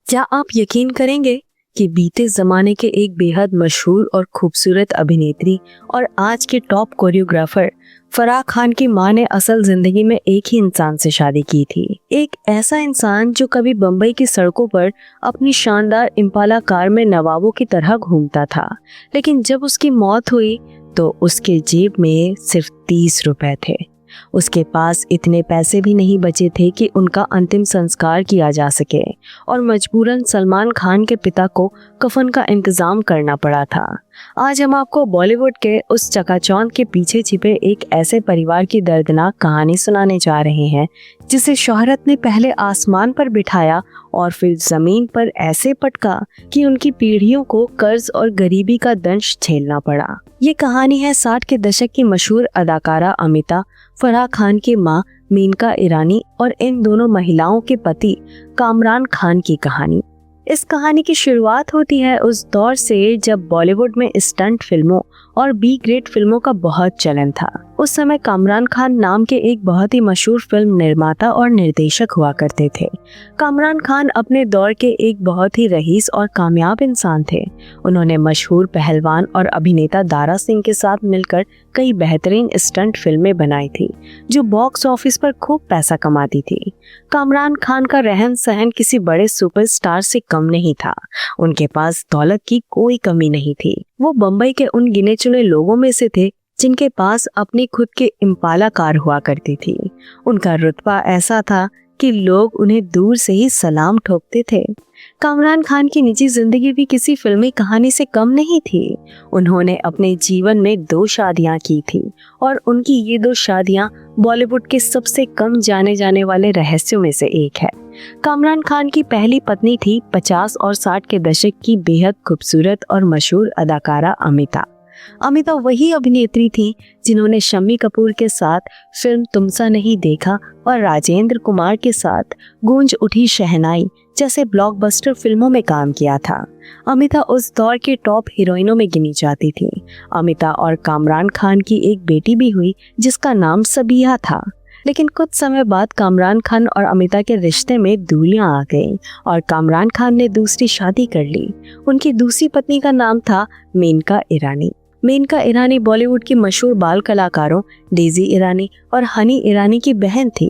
क्या आप यकीन करेंगे कि बीते जमाने के एक बेहद मशहूर और खूबसूरत अभिनेत्री और आज के टॉप कोरियोग्राफर फराह खान की मां ने असल जिंदगी में एक ही इंसान से शादी की थी। एक ऐसा इंसान जो कभी बम्बई की सड़कों पर अपनी शानदार इम्पाला कार में नवाबों की तरह घूमता था, लेकिन जब उसकी मौत हुई तो उसके जेब में सिर्फ 30 रुपए थे। उसके पास इतने पैसे भी नहीं बचे थे कि उनका अंतिम संस्कार किया जा सके और मजबूरन सलमान खान के पिता को कफन का इंतजाम करना पड़ा था। आज हम आपको बॉलीवुड के उस चकाचौंध के पीछे छिपे एक ऐसे परिवार की दर्दनाक कहानी सुनाने जा रहे हैं जिसे शोहरत ने पहले आसमान पर बिठाया और फिर जमीन पर ऐसे पटका कि उनकी पीढ़ियों को कर्ज और गरीबी का दंश झेलना पड़ा। ये कहानी है 60 के दशक की मशहूर अदाकारा अमिता, फराह खान की मां मेनका ईरानी और इन दोनों महिलाओं के पति कामरान खान की कहानी। इस कहानी की शुरुआत होती है उस दौर से जब बॉलीवुड में स्टंट फिल्मों और बी ग्रेड फिल्मों का बहुत चलन था। उस समय कामरान खान नाम के एक बहुत ही मशहूर फिल्म निर्माता और निर्देशक हुआ करते थे। कामरान खान अपने दौर के एक बहुत ही रईस और कामयाब इंसान थे। उन्होंने मशहूर पहलवान और अभिनेता दारा सिंह के साथ मिलकर कई बेहतरीन स्टंट फिल्में बनाई थी जो बॉक्स ऑफिस पर खूब पैसा कमाती थी। कामरान खान का रहन सहन किसी बड़े सुपरस्टार से कम नहीं था। उनके पास दौलत की कोई कमी नहीं थी। वो बम्बई के उन गिने चुने लोगों में से थे जिनके पास अपनी खुद की इम्पाला कार हुआ करती थी। उनका रुतबा ऐसा था कि लोग उन्हें दूर से ही सलाम ठोकते थे। कामरान खान की निजी जिंदगी भी किसी फिल्मी कहानी से कम नहीं थी। उन्होंने अपने जीवन में 2 शादियां की थी और उनकी ये 2 शादियां बॉलीवुड के सबसे कम जाने जाने वाले रहस्यों में से एक है। कामरान खान की पहली पत्नी थी 50 और 60 के दशक की बेहद खूबसूरत और मशहूर अदाकारा अमिता। अमिता वही अभिनेत्री थी जिन्होंने शम्मी कपूर के साथ फिल्म तुमसा नहीं देखा और राजेंद्र कुमार के साथ गूंज उठी शहनाई जैसे ब्लॉकबस्टर फिल्मों में काम किया था। अमिता उस दौर के टॉप हीरोइनों में गिनी जाती थी। अमिता और कामरान खान की एक बेटी भी हुई जिसका नाम सबिया था। लेकिन कुछ समय बाद कामरान खान और अमिता के रिश्ते में दूरियां आ गईं और कामरान खान ने दूसरी शादी कर ली। उनकी दूसरी पत्नी का नाम था मेनका ईरानी। मेनका ईरानी बॉलीवुड की मशहूर बाल कलाकारों डेजी ईरानी और हनी ईरानी की बहन थी।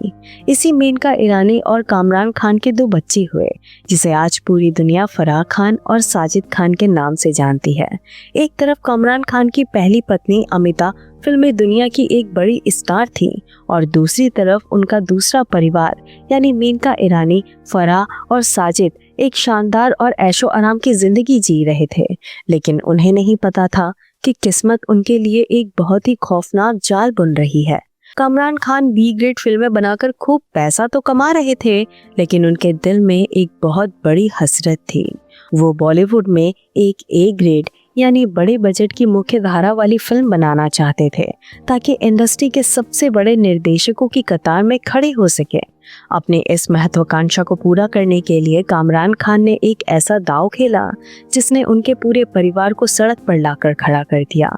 इसी मेनका ईरानी और कामरान खान के 2 बच्चे हुए जिसे आज पूरी दुनिया फराह खान और साजिद खान के नाम से जानती है। एक तरफ कामरान खान की पहली पत्नी अमिता फिल्मी दुनिया की एक बड़ी स्टार थी और दूसरी तरफ उनका दूसरा परिवार यानी मेनका ईरानी, फराह और साजिद एक शानदार और ऐशो आराम की जिंदगी जी रहे थे। लेकिन उन्हें नहीं पता था कि किस्मत उनके लिए एक बहुत ही खौफनाक जाल बुन रही है। कामरान खान बी ग्रेड फिल्में बनाकर खूब पैसा तो कमा रहे थे, लेकिन उनके दिल में एक बहुत बड़ी हसरत थी। वो बॉलीवुड में एक ए ग्रेड यानी बड़े बजट की मुख्य धारा वाली फिल्म बनाना चाहते थे ताकि इंडस्ट्री के सबसे बड़े निर्देशकों की कतार में खड़े हो सके। अपने इस महत्वाकांक्षा को पूरा करने के लिए कामरान खान ने एक ऐसा दांव खेला जिसने उनके पूरे परिवार को सड़क पर लाकर खड़ा कर दिया।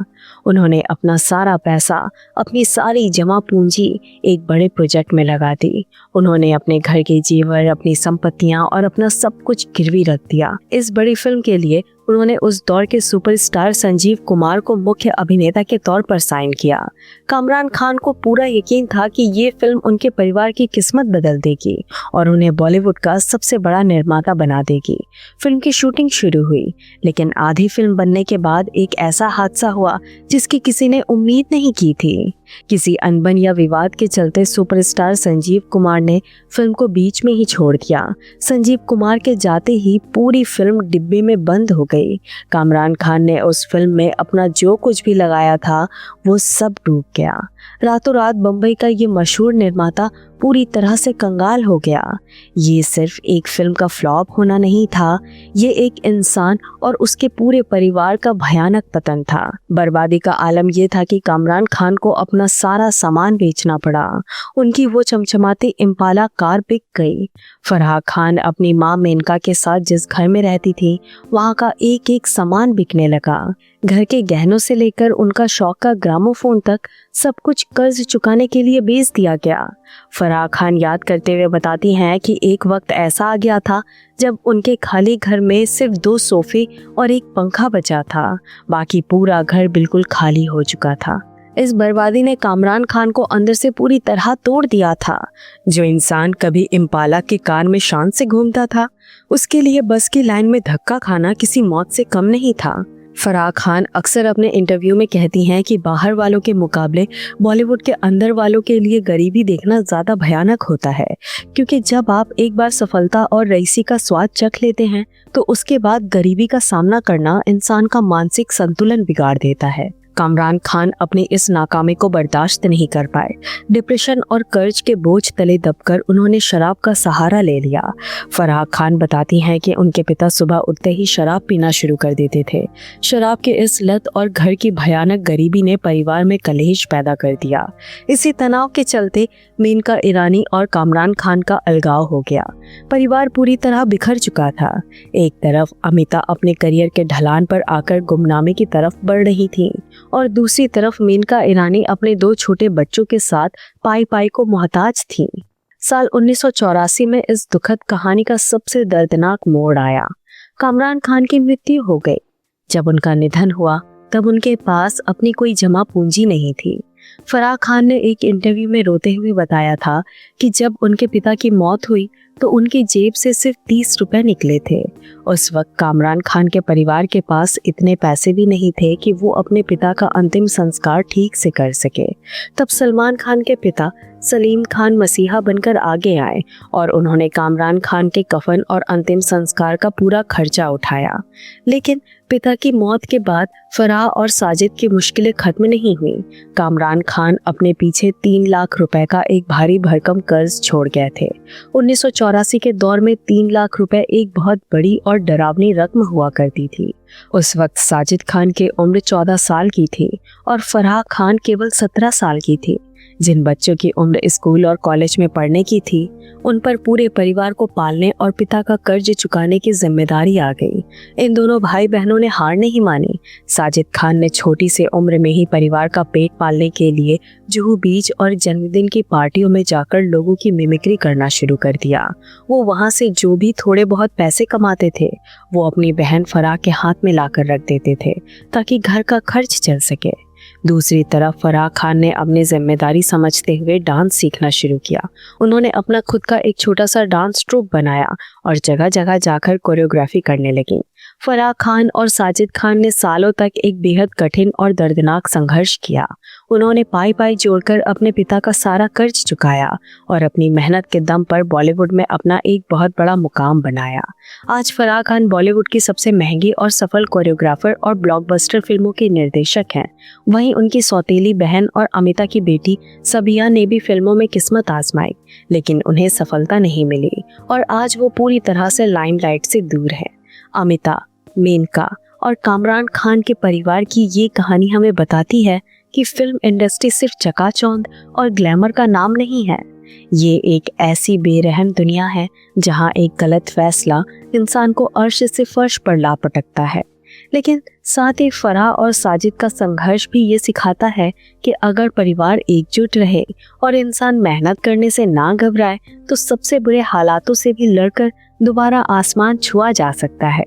उन्होंने अपना सारा पैसा, अपनी सारी जमा पूंजी एक बड़े प्रोजेक्ट में लगा दी। उन्होंने अपने घर के जेवर, अपनी संपत्तियां और अपना सब कुछ गिरवी रख दिया। इस बड़ी फिल्म के लिए उन्होंने उस दौर के सुपरस्टार संजीव कुमार को मुख्य अभिनेता के तौर पर साइन किया। कामरान खान को पूरा यकीन था कि ये फिल्म उनके परिवार की किस्मत बदल देगी और उन्हें बॉलीवुड का सबसे बड़ा निर्माता बना देगी। फिल्म की शूटिंग शुरू हुई, लेकिन आधी फिल्म बनने के बाद एक ऐसा हादसा हुआ जिसकी किसी ने उम्मीद नहीं की थी। किसी अनबन या विवाद के चलते सुपरस्टार संजीव कुमार ने फिल्म को बीच में ही छोड़ दिया। संजीव कुमार के जाते ही पूरी फिल्म डिब्बे में बंद हो गई। कामरान खान ने उस फिल्म में अपना जो कुछ भी लगाया था वो सब डूब गया। रातों रात बम्बई का ये मशहूर निर्माता पूरी तरह से कंगाल हो गया। ये सिर्फ एक फिल्म का फ्लॉप होना नहीं था, ये एक इंसान और उसके पूरे परिवार का भयानक पतन था। बर्बादी का आलम यह था कि कामरान खान को अपना सारा सामान बेचना पड़ा। उनकी वो चमचमाती इम्पाला कार बिक गई। फराह खान अपनी मां मेनका के साथ जिस घर में रहती थी वहां का एक एक सामान बिकने लगा। घर के गहनों से लेकर उनका शौक का ग्रामोफोन तक सब कुछ कर्ज चुकाने के लिए बेच दिया गया। फराह खान याद करते हुए बताती हैं कि एक वक्त ऐसा आ गया था जब उनके खाली घर में सिर्फ 2 सोफे और एक पंखा बचा था। बाकी पूरा घर बिल्कुल खाली हो चुका था। इस बर्बादी ने कामरान खान को अंदर से पूरी तरह तोड़ दिया था। जो इंसान कभी इम्पाला के कार में शान से घूमता था, उसके लिए बस की लाइन में धक्का खाना किसी मौत से कम नहीं था। फराह खान अक्सर अपने इंटरव्यू में कहती हैं कि बाहर वालों के मुकाबले बॉलीवुड के अंदर वालों के लिए गरीबी देखना ज़्यादा भयानक होता है, क्योंकि जब आप एक बार सफलता और रईसी का स्वाद चख लेते हैं तो उसके बाद गरीबी का सामना करना इंसान का मानसिक संतुलन बिगाड़ देता है। कामरान खान अपनी इस नाकामी को बर्दाश्त नहीं कर पाए। डिप्रेशन और कर्ज के बोझ तले दबकर उन्होंने शराब का सहारा ले लिया। फराह खान बताती हैं कि उनके पिता सुबह उठते ही शराब पीना शुरू कर देते थे। शराब के इस लत और घर की भयानक गरीबी ने परिवार में कलेश पैदा कर दिया। इसी तनाव के चलते मेनका ईरानी और कामरान खान का अलगाव हो गया। परिवार पूरी तरह बिखर चुका था। एक तरफ अमिता अपने करियर के ढलान पर आकर गुमनामी की तरफ बढ़ रही थी और दूसरी तरफ मेनका ईरानी अपने 2 छोटे बच्चों के साथ पाई पाई को मोहताज थी। साल 1984 में इस दुखद कहानी का सबसे दर्दनाक मोड़ आया। कामरान खान की मृत्यु हो गई। जब उनका निधन हुआ तब उनके पास अपनी कोई जमा पूंजी नहीं थी। फराह खान ने एक इंटरव्यू में रोते हुए बताया था कि जब उनके पिता की मौत हुई तो उनकी जेब से सिर्फ 30 रुपए निकले थे। उस वक्त कामरान खान के परिवार के पास इतने पैसे भी नहीं थे कि वो अपने पिता का अंतिम संस्कार ठीक से कर सके। तब सलमान खान के पिता सलीम खान मसीहा बनकर आगे आए और उन्होंने कामरान खान के कफन और अंतिम संस्कार का पूरा खर्चा उठाया। लेकिन पिता की मौत के बाद फराह और साजिद की मुश्किलें खत्म नहीं हुई। कामरान खान अपने पीछे 3 लाख रुपए का एक भारी भरकम कर्ज छोड़ गए थे। 1984 के दौर में 3 लाख रुपए एक बहुत बड़ी और डरावनी रकम हुआ करती थी। उस वक्त साजिद खान की उम्र 14 साल की थी और फराह खान केवल 17 साल की थी। जिन बच्चों की उम्र स्कूल और कॉलेज में पढ़ने की थी, उन पर पूरे परिवार को पालने और पिता का कर्ज चुकाने की जिम्मेदारी आ गई। इन दोनों भाई बहनों ने हार नहीं मानी। साजिद खान ने छोटी सी उम्र में ही परिवार का पेट पालने के लिए जुहू बीच और जन्मदिन की पार्टियों में जाकर लोगों की मिमिक्री करना शुरू कर दिया। वो वहाँ से जो भी थोड़े बहुत पैसे कमाते थे, वो अपनी बहन फराह के हाथ में लाकर रख देते थे ताकि घर का खर्च चल सके। दूसरी तरफ फराह खान ने अपनी जिम्मेदारी समझते हुए डांस सीखना शुरू किया। उन्होंने अपना खुद का एक छोटा सा डांस ट्रूप बनाया और जगह जगह जाकर कोरियोग्राफी करने लगी। फराह खान और साजिद खान ने सालों तक एक बेहद कठिन और दर्दनाक संघर्ष किया। उन्होंने पाई पाई जोड़कर अपने पिता का सारा कर्ज चुकाया और अपनी मेहनत के दम पर बॉलीवुड में अपना एक बहुत बड़ा मुकाम बनाया। आज फराह खान बॉलीवुड की सबसे महंगी और सफल कोरियोग्राफर और ब्लॉकबस्टर फिल्मों की निर्देशक हैं। वहीं उनकी सौतेली बहन और अमिता की बेटी सबिया ने भी फिल्मों में किस्मत आजमाई, लेकिन उन्हें सफलता नहीं मिली और आज वो पूरी तरह से लाइमलाइट से दूर है। अमिता, मेनका और कामरान खान के परिवार की ये कहानी हमें बताती है कि फिल्म इंडस्ट्री सिर्फ चकाचौंध और ग्लैमर का नाम नहीं है। ये एक ऐसी बेरहम दुनिया है जहां एक गलत फैसला इंसान को अर्श से फर्श पर ला पटकता है। लेकिन साथ ही फराह और साजिद का संघर्ष भी ये सिखाता है कि अगर परिवार एकजुट रहे और इंसान मेहनत करने से ना घबराए तो सबसे बुरे हालातों से भी लड़कर दोबारा आसमान छुआ जा सकता है।